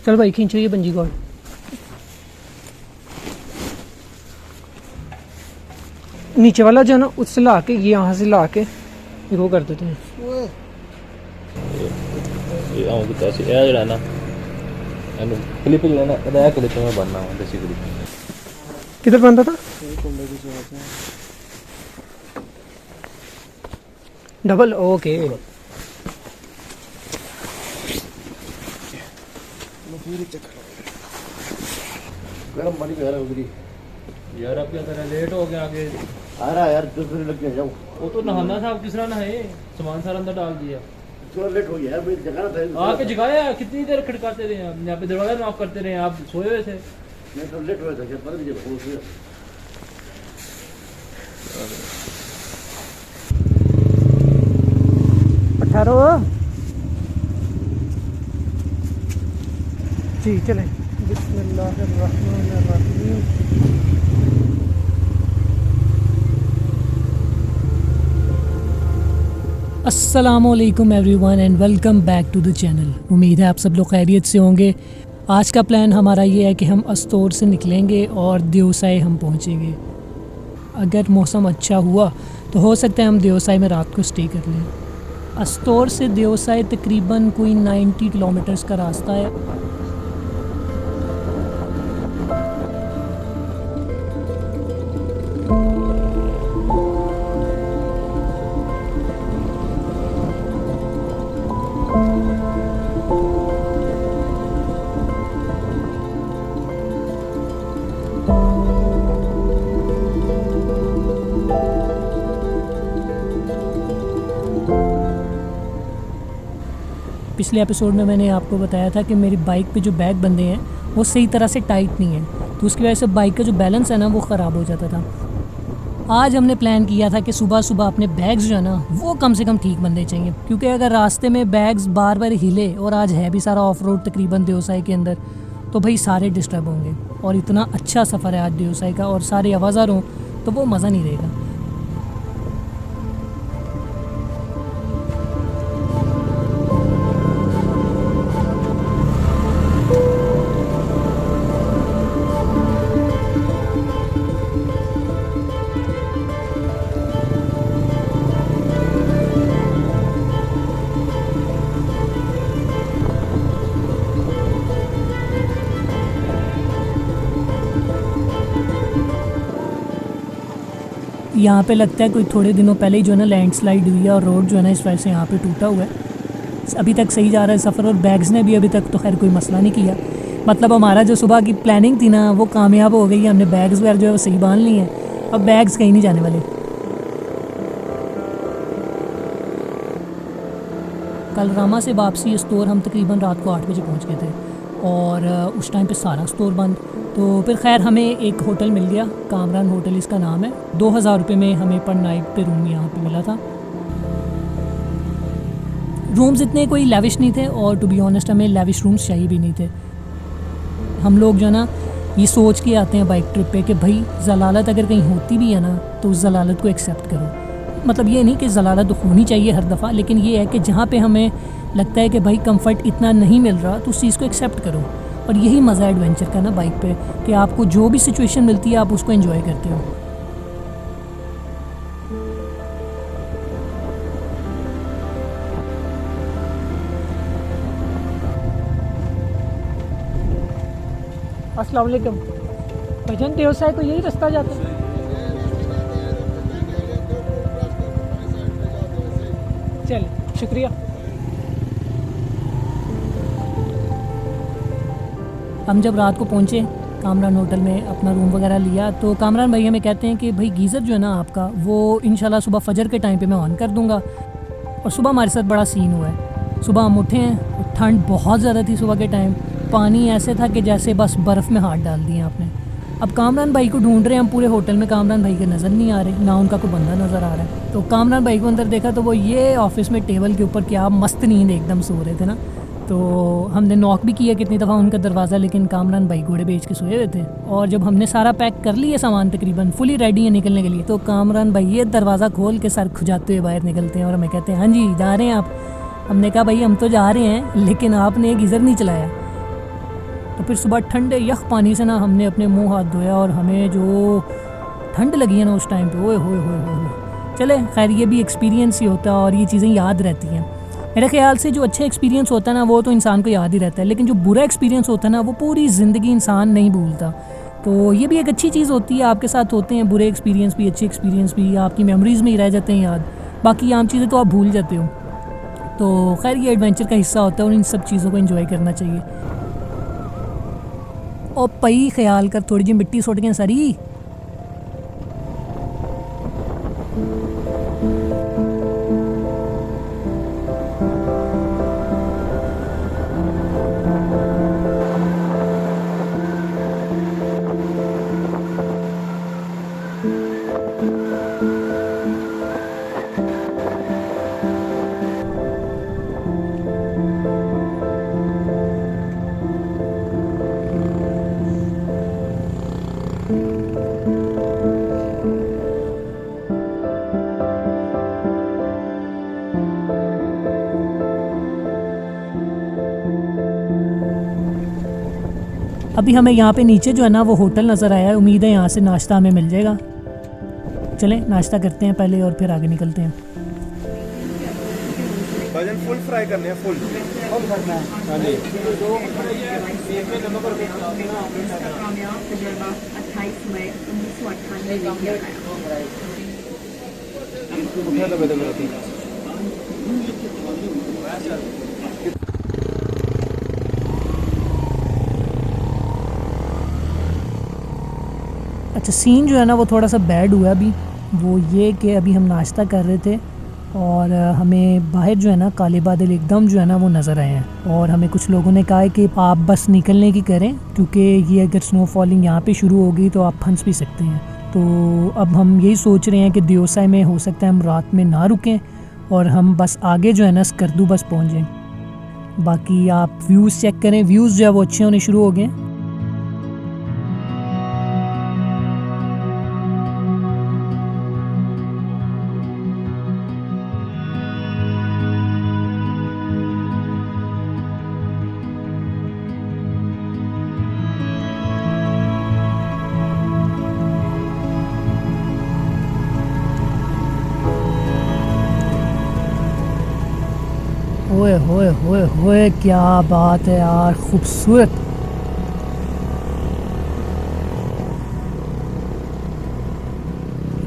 चल भाई खींचो ये बंजी कॉर्ड। नीचे वाला जो है ना उससे ला के ये यहाँ से ला के ये वो कर देते हैं। ना क्लिप जो है ना क्लिप में बनना है बेसिकली। किधर बनता था? Double okay. गरम पानी पे उधरी यार अब क्या करें, लेट हो गया आगे। आ रहा यार 10 मिनट लग गए जाओ। वो तो नहाना था, अब किस तरह नहाए, सामान सारा अंदर डाल दिया। थोड़ा लेट हो गया यार, मैं जगह था आके जगाया, कितनी देर खड़काते रहे आप यहाँ पे, दरवाजा नॉक करते रहे आप, सोए हुए थे। मैं तो लेट हो गया था क्या पता नहीं जब हो गया। अठारह जी चलें। बिस्मिल्लाहिर्रहमानिर्रहीम। अस्सलामुअलैकुम everyone and welcome back to the channel. उम्मीद है आप सब लोग खैरियत से होंगे। आज का प्लान हमारा ये है कि हम अस्तोर से निकलेंगे और देवसाई हम पहुँचेंगे। अगर मौसम अच्छा हुआ तो हो सकता है हम देवसाई में रात को स्टे कर लें। अस्तोर से देवसाई तकरीबन कोई 90 किलोमीटर्स का रास्ता है। पिछले एपिसोड में मैंने आपको बताया था कि मेरी बाइक पे जो बैग बंधे हैं वो सही तरह से टाइट नहीं है, तो उसकी वजह से बाइक का जो बैलेंस है ना वो ख़राब हो जाता था। आज हमने प्लान किया था कि सुबह सुबह अपने बैग्स जो है ना वो कम से कम ठीक बनने चाहिए, क्योंकि अगर रास्ते में बैग्स बार बार हिले, और आज है भी सारा ऑफ रोड तकरीबन देवसाई के अंदर, तो भाई सारे डिस्टर्ब होंगे। और इतना अच्छा सफ़र है आज देवसाई का, और सारे आवाज़ार हों तो वो मज़ा नहीं रहेगा। यहाँ पे लगता है कोई थोड़े दिनों पहले ही जो है ना लैंडस्लाइड हुई है, और रोड जो है ना इस वजह से यहाँ पे टूटा हुआ है। अभी तक सही जा रहा है सफ़र, और बैग्स ने भी अभी तक तो खैर कोई मसला नहीं किया। मतलब हमारा जो सुबह की प्लानिंग थी ना वो कामयाब हो गई है। हमने बैग्स वगैरह जो है वो सही बांध लिए हैं, अब बैग्स कहीं नहीं जाने वाले। कल रामा से वापसी स्टोर हम तकरीबन रात को 8 बजे पहुँच गए थे, और उस टाइम पे सारा स्टोर बंद। तो फिर खैर हमें एक होटल मिल गया, कामरान होटल इसका नाम है। 2000 रुपये में हमें पर नाइट पे रूम यहाँ पे मिला था। रूम्स इतने कोई लेविश नहीं थे, और टू बी ऑनेस्ट हमें लेविश रूम्स चाहिए भी नहीं थे। हम लोग जो है ना ये सोच के आते हैं बाइक ट्रिप पे कि भाई जलालत अगर कहीं होती भी है ना तो उस जलालत को एक्सेप्ट करो। मतलब ये नहीं कि जलालत होनी चाहिए हर दफ़ा, लेकिन ये है कि जहाँ पे हमें लगता है कि भाई कंफर्ट इतना नहीं मिल रहा तो उस चीज़ को एक्सेप्ट करो। और यही मज़ा एडवेंचर का ना बाइक पे, कि आपको जो भी सिचुएशन मिलती है आप उसको एंजॉय करते हो। अस्सलाम वालेकुम भजन, देवसाई को यही रास्ता जाता है? चल शुक्रिया। हम जब रात को पहुँचे कामरान होटल में, अपना रूम वगैरह लिया, तो कामरान भाई हमें कहते हैं कि भाई गीज़र जो है ना आपका वो इंशाल्लाह सुबह फजर के टाइम पे मैं ऑन कर दूंगा, और सुबह हमारे साथ बड़ा सीन हुआ है। सुबह हम उठे हैं, ठंड बहुत ज़्यादा थी सुबह के टाइम, पानी ऐसे था कि जैसे बस बर्फ़ में हाथ डाल दिए आपने। अब कामरान भाई को ढूंढ रहे हैं हम पूरे होटल में, कामरान भाई के नज़र नहीं आ रहे, ना उनका कोई बंदा नज़र आ रहा है। तो कामरान भाई को अंदर देखा तो वो ये ऑफिस में टेबल के ऊपर क्या मस्त नींद एकदम सो रहे थे ना। तो हमने नॉक भी किया कितनी दफ़ा उनका दरवाज़ा, लेकिन कामरान भाई घोड़े बेच के सोए हुए थे। और जब हमने सारा पैक कर लिया सामान, तकरीबन फुली रेडी है निकलने के लिए, तो कामरान भाई ये दरवाज़ा खोल के सर खुजाते हुए बाहर निकलते हैं और हमें कहते हैं हाँ जी जा रहे हैं आप। हमने कहा भाई हम तो जा रहे हैं, लेकिन आपने गीज़र नहीं चलाया। तो फिर सुबह ठंडे यख पानी से ना हमने अपने मुंह हाथ धोया और हमें जो ठंड लगी है ना उस टाइम पे, ओए होए होए होए। चले खैर ये भी एक्सपीरियंस ही होता है और ये चीज़ें याद रहती हैं। मेरे ख्याल से जो अच्छा एक्सपीरियंस होता है ना वो तो इंसान को याद ही रहता है, लेकिन जो बुरा एक्सपीरियंस होता है ना वो पूरी ज़िंदगी इंसान नहीं भूलता। तो ये भी एक अच्छी चीज़ होती है, आपके साथ होते हैं बुरे एक्सपीरियंस भी, अच्छे एक्सपीरियंस भी, आपकी मेमोरीज़ में ही रह जाते हैं याद, बाकी आम चीज़ें तो आप भूल जाते हो। तो खैर ये एडवेंचर का हिस्सा होता है और इन सब चीज़ों को एंजॉय करना चाहिए। और पई ख्याल कर थोड़ी जी मिट्टी सुट गई सारी। अभी हमें यहाँ पे नीचे जो है ना वो होटल नज़र आया है, उम्मीद है यहाँ से नाश्ता हमें मिल जाएगा। चलें नाश्ता करते हैं पहले और फिर आगे निकलते हैं। भाईजान फुल फ्राई करने हैं, फुल करना है। हाँ जी 28 मई 1998 अच्छा सीन जो है ना वो थोड़ा सा बैड हुआ अभी, वो ये कि अभी हम नाश्ता कर रहे थे और हमें बाहर जो है ना काले बादल एकदम जो है ना वो नज़र आए हैं और हमें कुछ लोगों ने कहा है कि आप बस निकलने की करें, क्योंकि ये अगर स्नो फॉलिंग यहाँ पे शुरू होगी तो आप फंस भी सकते हैं। तो अब हम यही सोच रहे हैं कि दियोसाई में हो सकता है हम रात में ना रुकें और हम बस आगे जो है ना स्कर्दू बस पहुँच जाएँ। बाकी आप व्यूज़ चेक करें, व्यूज़ जो है वो अच्छे होने शुरू हो गए। ओए होए होए होए क्या बात है यार, खूबसूरत।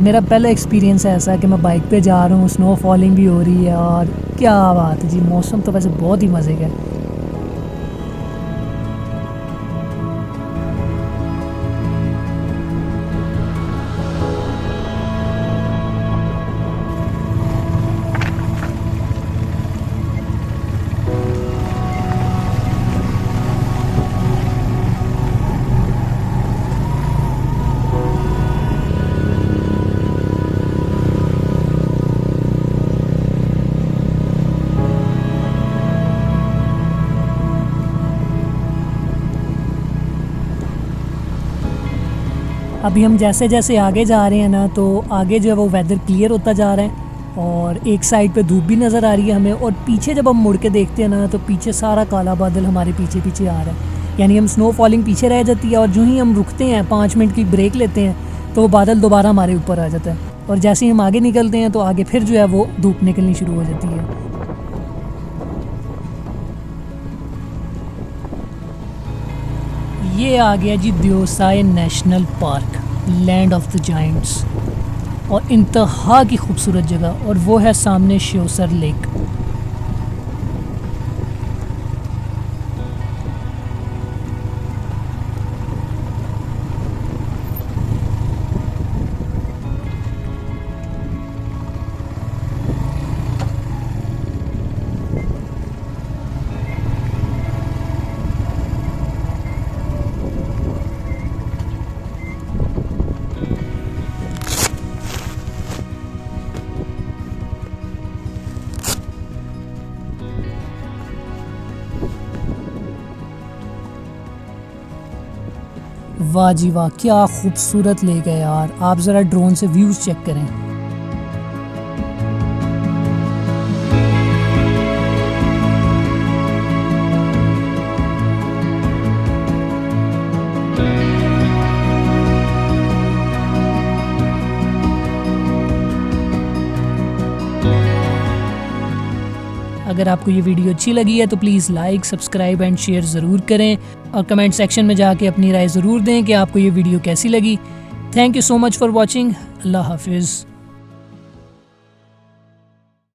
मेरा पहला एक्सपीरियंस है ऐसा कि मैं बाइक पे जा रहा हूँ, स्नो फॉलिंग भी हो रही है और क्या बात है जी, मौसम तो वैसे बहुत ही मज़े का है। अभी हम जैसे जैसे आगे जा रहे हैं ना तो आगे जो है वो वेदर क्लियर होता जा रहा है और एक साइड पे धूप भी नज़र आ रही है हमें, और पीछे जब हम मुड़ के देखते हैं ना तो पीछे सारा काला बादल हमारे पीछे पीछे आ रहा है, यानी हम स्नो फॉलिंग पीछे रह जाती है और जो ही हम रुकते हैं 5 मिनट की ब्रेक लेते हैं तो वो बादल दोबारा हमारे ऊपर आ जाता है और जैसे ही हम आगे निकलते हैं तो आगे फिर जो है वो धूप निकलनी शुरू हो जाती है। ये आ गया जी Deosai national park, land of the giants, और इंतहा की खूबसूरत जगह, और वो है सामने श्योसर लेक। वाह जी वाह, क्या खूबसूरत लेक है यार। आप ज़रा ड्रोन से व्यूज़ चेक करें। अगर आपको ये वीडियो अच्छी लगी है तो please like, subscribe and share ज़रूर करें और कमेंट सेक्शन में जाके अपनी राय ज़रूर दें कि आपको ये वीडियो कैसी लगी। Thank you so much for watching. अल्लाह हाफिज़।